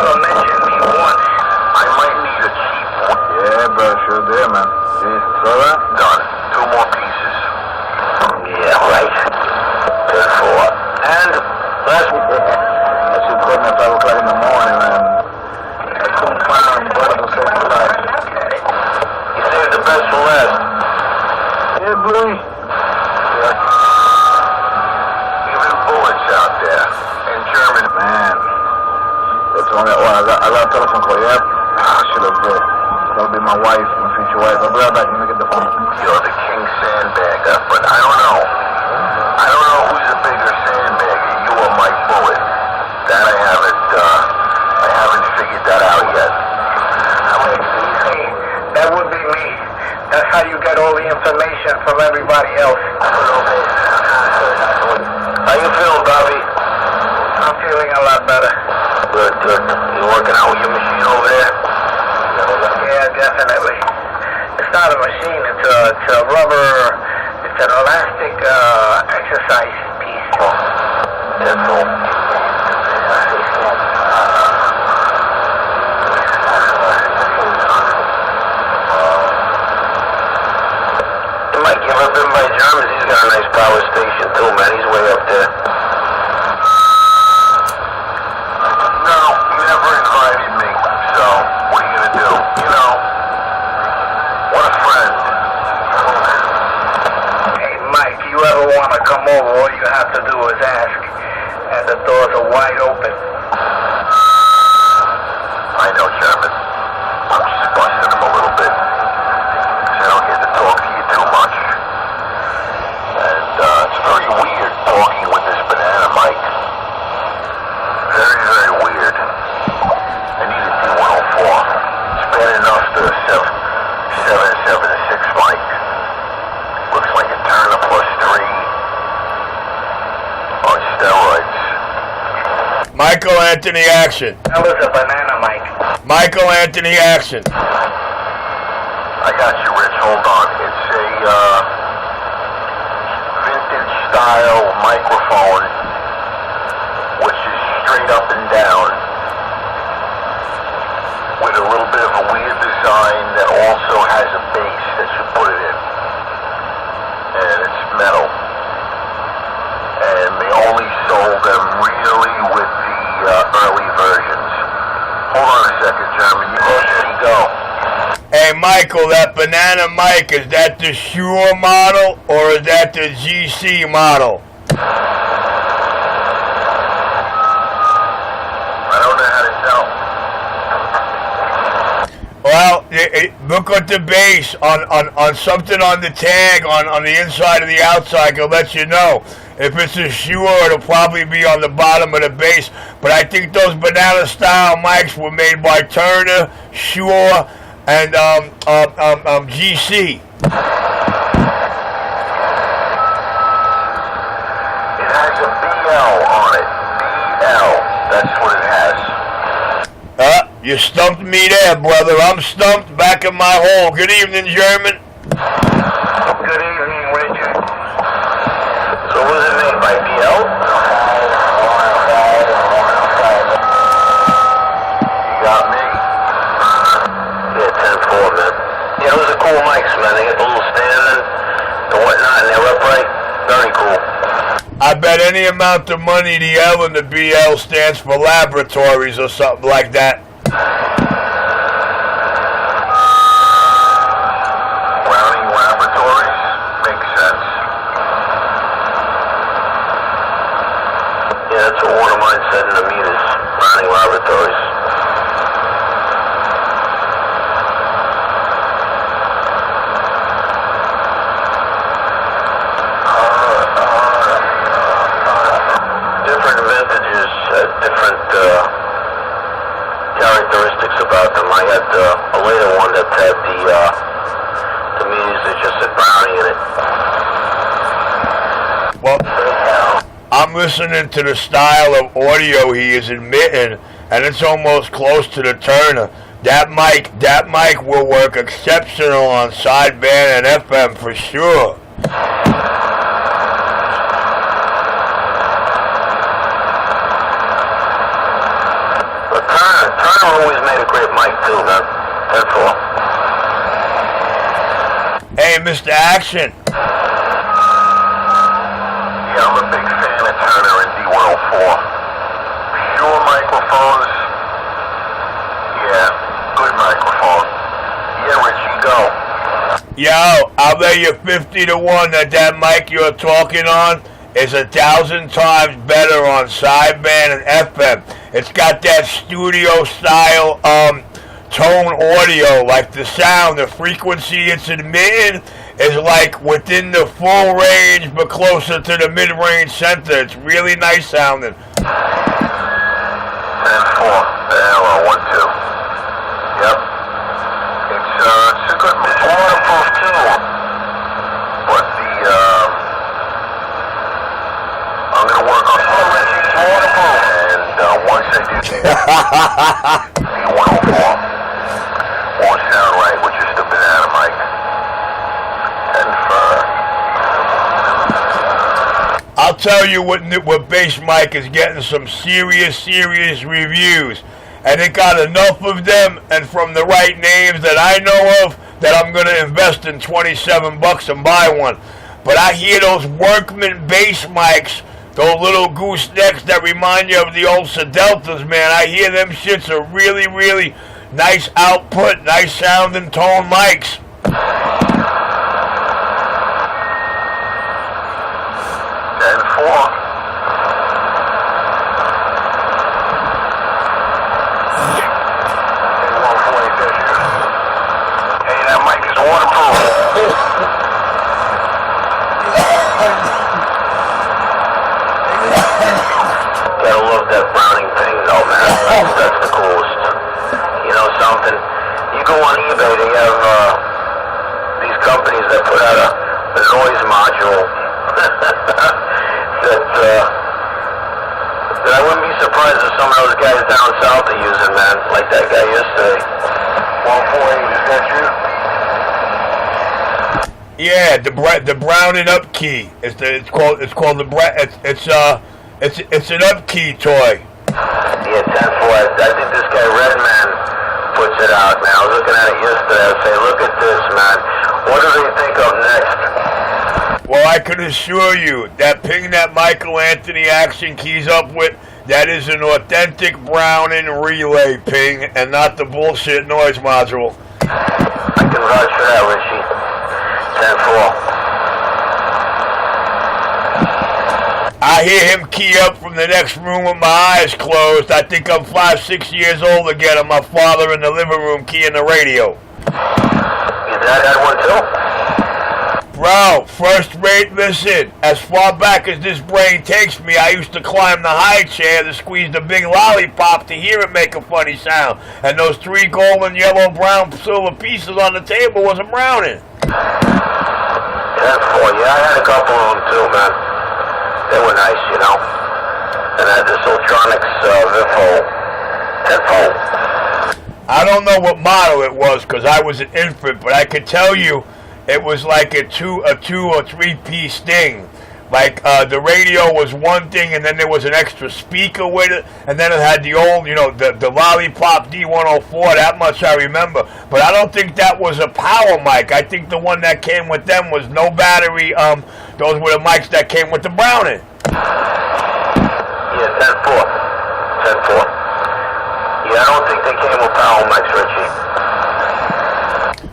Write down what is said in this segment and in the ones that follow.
ever mentioned me once. I might need a cheap one. Yeah, bro, sure did, man. Jeez, so that? Done. 2 more pieces. Yeah, right. Good for. And last week, I should call me at 5 o'clock in the morning, man. I couldn't find brother to save my life. You saved the best for last. Yeah, boy. Yeah. Even bullets out there. In German. Man. They told me, well, I got a telephone call, yeah? I should have good. That'll be my wife, my future wife. I'll be right back. Let me get the phone. You're the king sandbagger, but I don't know. I don't know who's a bigger sandbagger, you or Mike Bullet. That I haven't figured that out yet. that would be me. That's how you get all the information from everybody else. How you feeling, Bobby? I'm feeling a lot better. Good, good. You working out with your machine over there? Yeah, definitely. It's not a machine, it's a rubber, it's an elastic exercise piece. That's all. Mike, you ever been by Germans? He's got a nice power station too, man. He's way up there. No, you never invited me. So, what are you gonna do? You know, what a friend. Hey, Mike, you ever want to come over, all you have to do is ask, and the doors are wide open. I know German. I'm just busting him a little bit. 'Cause I don't get to talk to you too much. And it's very weird talking with this banana Mike. Very, very weird. I need a D104. It's bad enough to 776 Mike. Looks like a Turner +3 on steroids. Michael Anthony action. That was a banana, Mike. Michael Anthony action. I got you, Rich. Hold on. It's a vintage style microphone, which is straight up and down, with a little bit of a weird design that also has a base that you put it in. And it's metal. And they only sold them really with the early versions. Hold on a second, German. You go ahead and go. Hey, Michael, that banana Mike, is that the Shure model or is that the GC model? I don't know how to tell. Well, look at the base on something on the tag on the inside and the outside can let you know. If it's a Shure, it'll probably be on the bottom of the base. But I think those banana style mics were made by Turner, Shure, and GC. It has a BL on it. BL. That's what it has. You stumped me there, brother. I'm stumped back in my hole. Good evening, German. Good evening, Richard. So what is it made by BL? You got me. Yeah, 10-4, man. Yeah, those are cool mics, man. They get the little stand and whatnot, and they're upright. Very cool. I bet any amount of money the L in the BL stands for laboratories or something like that. Browning Laboratories? Makes sense. Yeah, that's what one of mine said in the meters. Browning Laboratories. Different vintages had different characteristics about them. I had a later one that had the meters that just said Browning in it. Well, I'm listening to the style of audio he is emitting, and it's almost close to the Turner. That mic will work exceptional on sideband and FM for sure. Turner always made a great mic too, man. That's all. Hey, Mr. Action. Yeah, I'm a big fan of Turner and D104. Shure microphones. Yeah, good microphone. Yeah, Richie, go. Yo, I'll bet you 50 to 1 that mic you're talking on is 1,000 times better on sideband and FM. It's got that studio style tone audio, like the sound, the frequency it's emitting is like within the full range but closer to the mid-range center. It's really nice sounding. 10-4. Hello, 1-2. Yep. It's a good waterproof too. But I'm gonna work on Richie's waterproof. And once I do the 104 won't sound right with just a banana mic. 10-4. I'll tell you what Bass Mike is getting some serious reviews. And it got enough of them and from the right names that I know of that I'm going to invest in $27 and buy one. But I hear those Workman bass mics, those little goosenecks that remind you of the old Sedeltas, man. I hear them shits are really nice output, nice sounding tone mics. 10-4. Hey, that mic is waterproof. Gotta love that Browning thing, though, man. That's the coolest. You know something? You go on eBay, they have these companies that put out a noise module that I wouldn't be surprised if some of those guys down south are using, man, like that guy yesterday. 148, is that you? Yeah, the Browning up key. It's called the it's an up key toy. Yeah, 10-4. I think this guy Redman puts it out, man. I was looking at it yesterday. I was saying, look at this, man. What do they think of next? Well, I can assure you that ping that Michael Anthony Action keys up with, that is an authentic Browning relay ping and not the bullshit noise module. I can vouch for that, Richie. 10-4. I hear him key up from the next room with my eyes closed. I think I'm 5-6 years old again and my father in the living room keying the radio. Your dad had one too? Bro, first rate, listen, as far back as this brain takes me, I used to climb the high chair to squeeze the big lollipop to hear it make a funny sound. And those 3 golden, yellow, brown, silver pieces on the table was a Browning. 10-4, yeah, I had a couple of them too, man. They were nice, you know. And I had this Ultronics Vifo. 10-4. I don't know what model it was because I was an infant, but I could tell you it was like a two or 3-piece thing. Like the radio was one thing, and then there was an extra speaker with it, and then it had the old, you know, the Lollipop D104. That much I remember. But I don't think that was a power mic. I think the one that came with them was no battery. Those were the mics that came with the Browning. Yeah, 10-4. 10-4. Yeah, I don't think they came with power mics, Richie.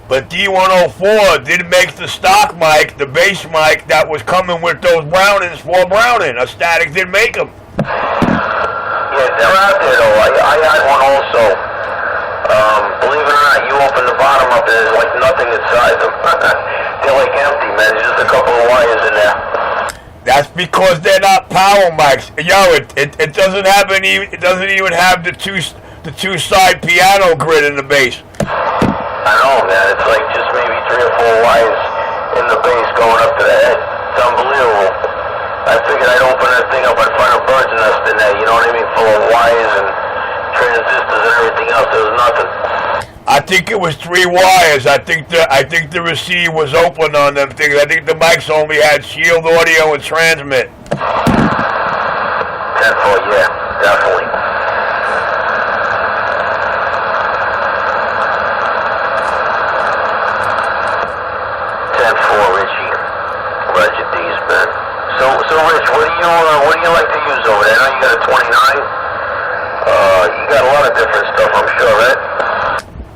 But D104 did make the stock mic, the bass mic that was coming with those Brownings for Browning. A Static did make them. Yeah, they're out there though. I had one also. Believe it or not, you open the bottom up and there's like nothing inside them. They're like empty, man. There's just a couple of wires in there. That's because they're not power mics. Yo, it doesn't have any. It doesn't even have the two-side piano grid in the bass. I know, man. It's like just maybe 3 or 4 wires in the bass going up to the head. It's unbelievable. I figured I'd open that thing up, I'd find a bird's nest in there, you know what I mean? Full of wires and transistors and everything else. There was nothing. I think it was 3 wires. I think the receiver was open on them things. I think the mics only had shield audio and transmit. 10-4, yeah, definitely.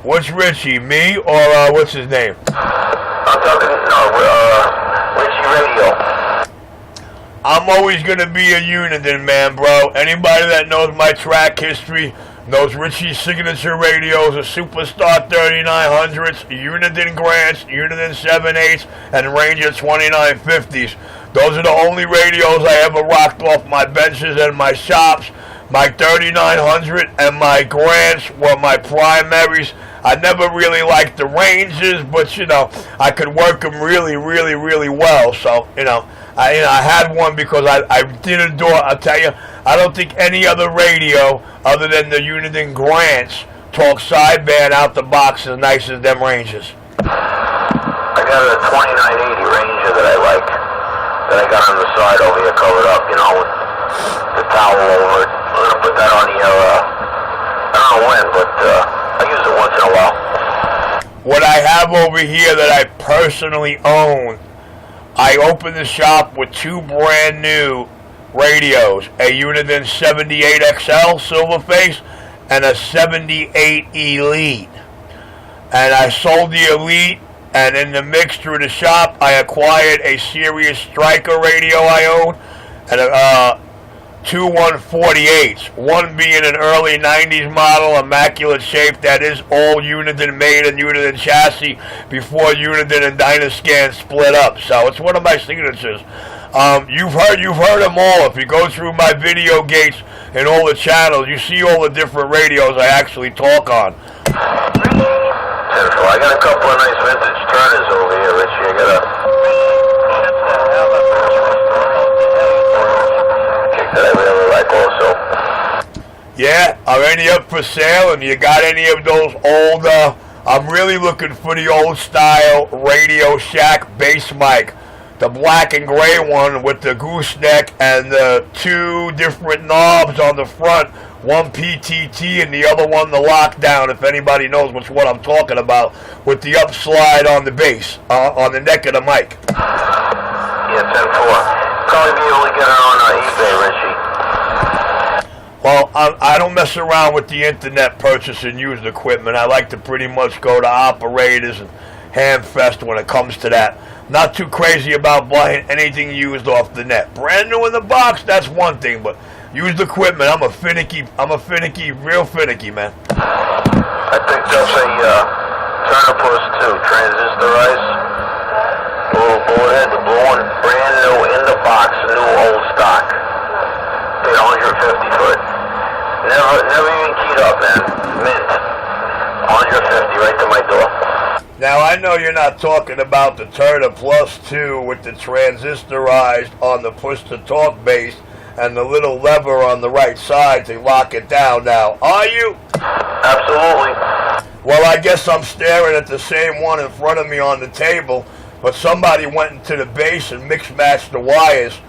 Which Richie, me or what's his name? I'm talking, Richie Radio. I'm always gonna be a Uniden man, bro. Anybody that knows my track history knows Richie's signature radios, a Superstar 3900s, Uniden Grants, Uniden 7/8s, and Ranger 2950s. Those are the only radios I ever rocked off my benches and my shops. My 3900 and my Grants were my primaries. I never really liked the Rangers, but I could work them really, really, really well. So I had one because I did adore. I'll tell you, I don't think any other radio other than the Uniden Grants talk sideband out the box as nice as them Rangers. I got a 2980 Ranger that I like, that I got on the side over here covered up, with the towel over it. I'm going to put that on the I don't know when, but I use it once in a while. What I have over here that I personally own, I opened the shop with two brand new radios, a Uniden 78XL Silverface and a 78 Elite. And I sold the Elite, and in the mix through the shop, I acquired a Sirius Striker radio I own, and two 148s, one being an early 90s model, immaculate shape, that is all Uniden made and Uniden chassis before Uniden and Dynascan split up. So it's one of my signatures. You've heard them all. If you go through my video gates and all the channels, you see all the different radios I actually talk on. I got a couple of nice vintage Turners over here, Richie. I got a that I really like also. Yeah, are any up for sale? And you got any of those old, I'm really looking for the old style Radio Shack bass mic. The black and gray one with the gooseneck and the two different knobs on the front. One PTT and the other one the lockdown, if anybody knows which one I'm talking about, with the upslide on the bass, on the neck of the mic. Yeah, 10-4. Probably be able to get it on eBay, Richie. Well, I don't mess around with the internet purchasing used equipment. I like to pretty much go to operators and Hamfest when it comes to that. Not too crazy about buying anything used off the net. Brand new in the box, that's one thing, but used equipment, I'm a real finicky man. I picked up a Turner Plus 2 transistorized. Little board, the blue one, brand new in the box, new old stock. Paid 150 for it. Never even keyed up, man. Mint. 150 right to my door. Now I know you're not talking about the Turner Plus 2 with the transistorized on the push-to-talk base and the little lever on the right side to lock it down now, are you? Absolutely. Well, I guess I'm staring at the same one in front of me on the table, but somebody went into the base and mix-matched the wires,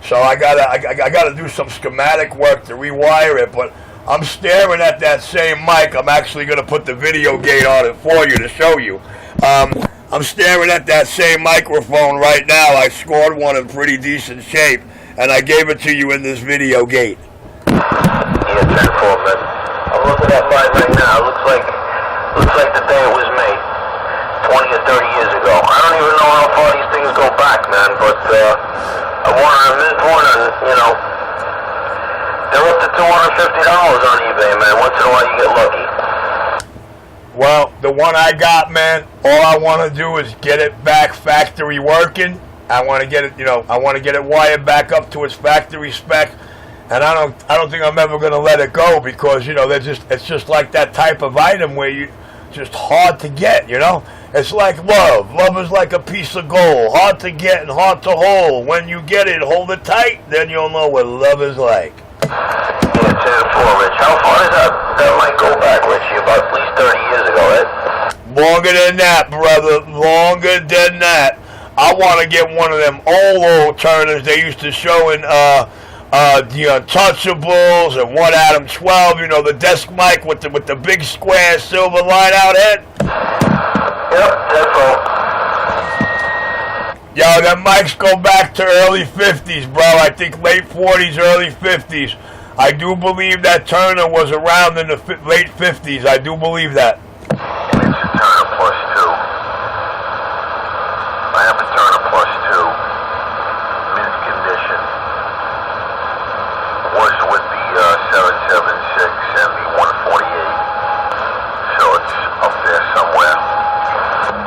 so I gotta do some schematic work to rewire it, but I'm staring at that same mic. I'm actually gonna put the video gate on it for you to show you. I'm staring at that same microphone right now. I scored one in pretty decent shape, and I gave it to you in this video gate. Yeah, 10-4, man. I'm looking at mine right now. It looks like the day it was made, 20 or 30 years ago. I don't even know how far these things go back, man, but I wanted a mint one, and, they're up to $250 on eBay, man. Once in a while you get lucky. Well, the one I got, man, all I want to do is get it back factory working. I want to get it, I want to get it wired back up to its factory spec, and I don't think I'm ever going to let it go because it's just like that type of item where you just hard to get, It's like love. Love is like a piece of gold, hard to get and hard to hold. When you get it, hold it tight, then you'll know what love is like. Yeah, 10-4, Rich. How far does that might go back, Richie? About at least 30 years ago, right? Longer than that, brother. Longer than that. I want to get one of them old Turners they used to show in the Untouchables and One Adam 12. The desk mic with the big square silver line out head. Yep, 10-4. Yo, them mics go back to early 50s, bro. I think late 40s, early 50s. I do believe that Turner was around in the late 50s. I do believe that. Turner Plus 2. I have a Turner Plus 2. Mint condition. Was with the 776 and the 148. So it's up there somewhere.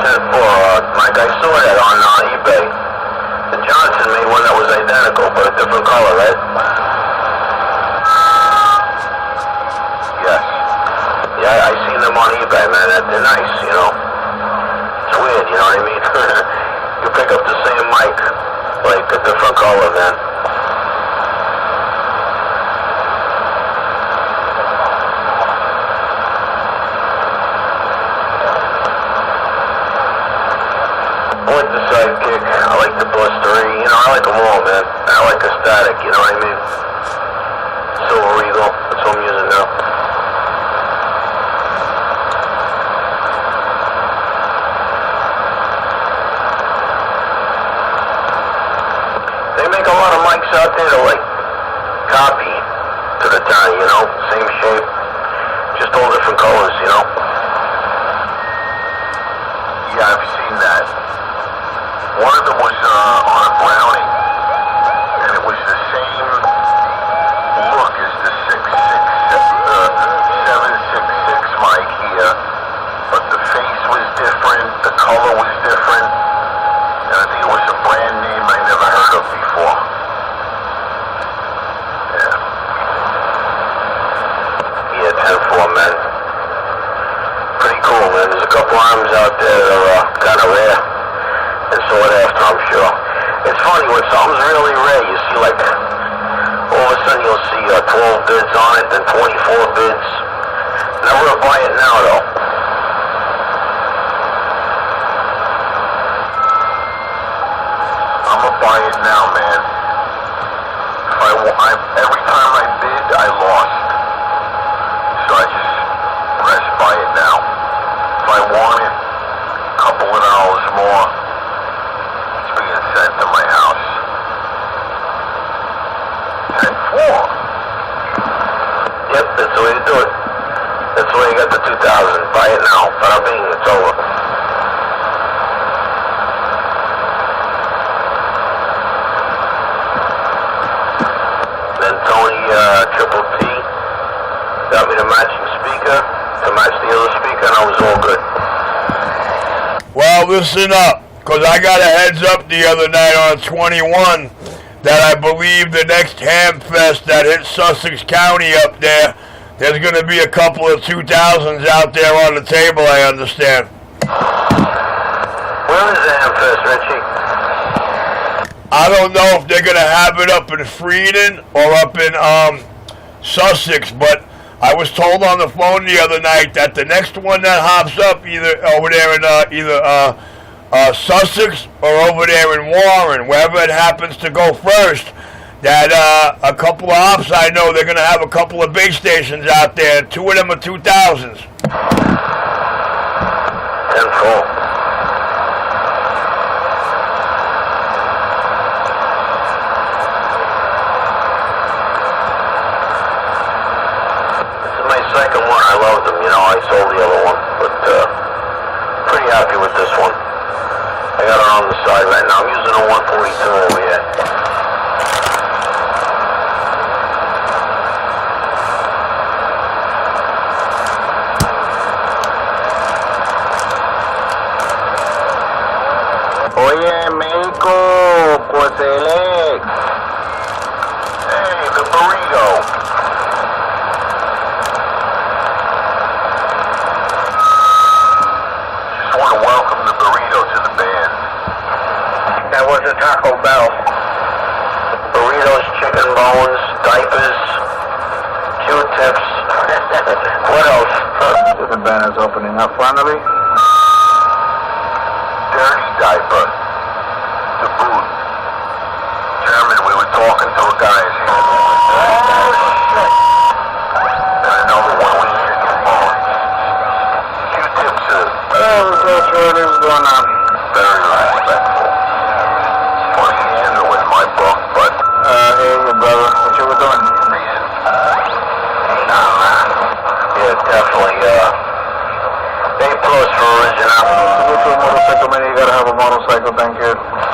10-4, Mike, I saw that on eBay. The Johnson made one that was identical, but a different color, right? Yes. Yeah, I seen them on eBay, man. They're nice, you know. It's weird, you know what I mean? You pick up the same mic, like a different color, man. I like the Sidekick, I like the Plus 3, you know, I like them all, man. I like the Static, you know what I mean? Silver Regal, that's what I'm using now. They make a lot of mics out there that like copy to the time, you know? Same shape, just all different colors, you know? Yeah, I've seen that. One of them was on a Browning, and it was the same look as the 766 mic here, but the face was different, the color was different, and I think it was a brand name I never heard of before. Yeah, 10-4, man. Pretty cool, man. There's a couple arms out there that are kind of rare. And sought after, I'm sure. It's funny, when something's really rare, you see like, all of a sudden you'll see 12 bids on it, then 24 bids. Never buy it now, though. I'm gonna buy it now, man. Every time I bid, I lost. So I just press buy it now. If I want it, a couple of dollars more, sent to my house. 10-4. Yep, that's the way to do it. That's the way you got the 2000. Buy it now. Bada bing, it's over. Then Tony Triple T got me the matching speaker to match the other speaker, and I was all good. Well, listen up. Because I got a heads up the other night on 21 that I believe the next Ham Fest that hits Sussex County up there, there's going to be a couple of 2000s out there on the table, I understand. Where is the Ham Fest, Richie? I don't know if they're going to have it up in Frieden or up in Sussex, but I was told on the phone the other night that the next one that hops up either over there in Sussex or over there in Warren, wherever it happens to go first, that a couple of ops I know, they're going to have a couple of base stations out there. 2 of them are 2000s. 10-4. This is my second one. I loved them, you know. I sold the other one, but pretty happy with this one. I got it on the side right now. I'm using a 142 over here. Oye, México, pues Alex. Hey, the burrito. Just want to welcome the burrito to the band. That was a Taco Bell. Burritos, chicken bones, diapers, Q-tips. What else? The band is opening up finally. Dirty diaper. The boot. German, we were talking to a guy. And another one with chicken bones. Q-tips Oh, that's what is going on. very respectful. Funny handle in my book, but Hey, brother, what you were doing? nah, man. Yeah, definitely, A+ for you know. To go to a motorcycle, man, you gotta have a motorcycle, thank you.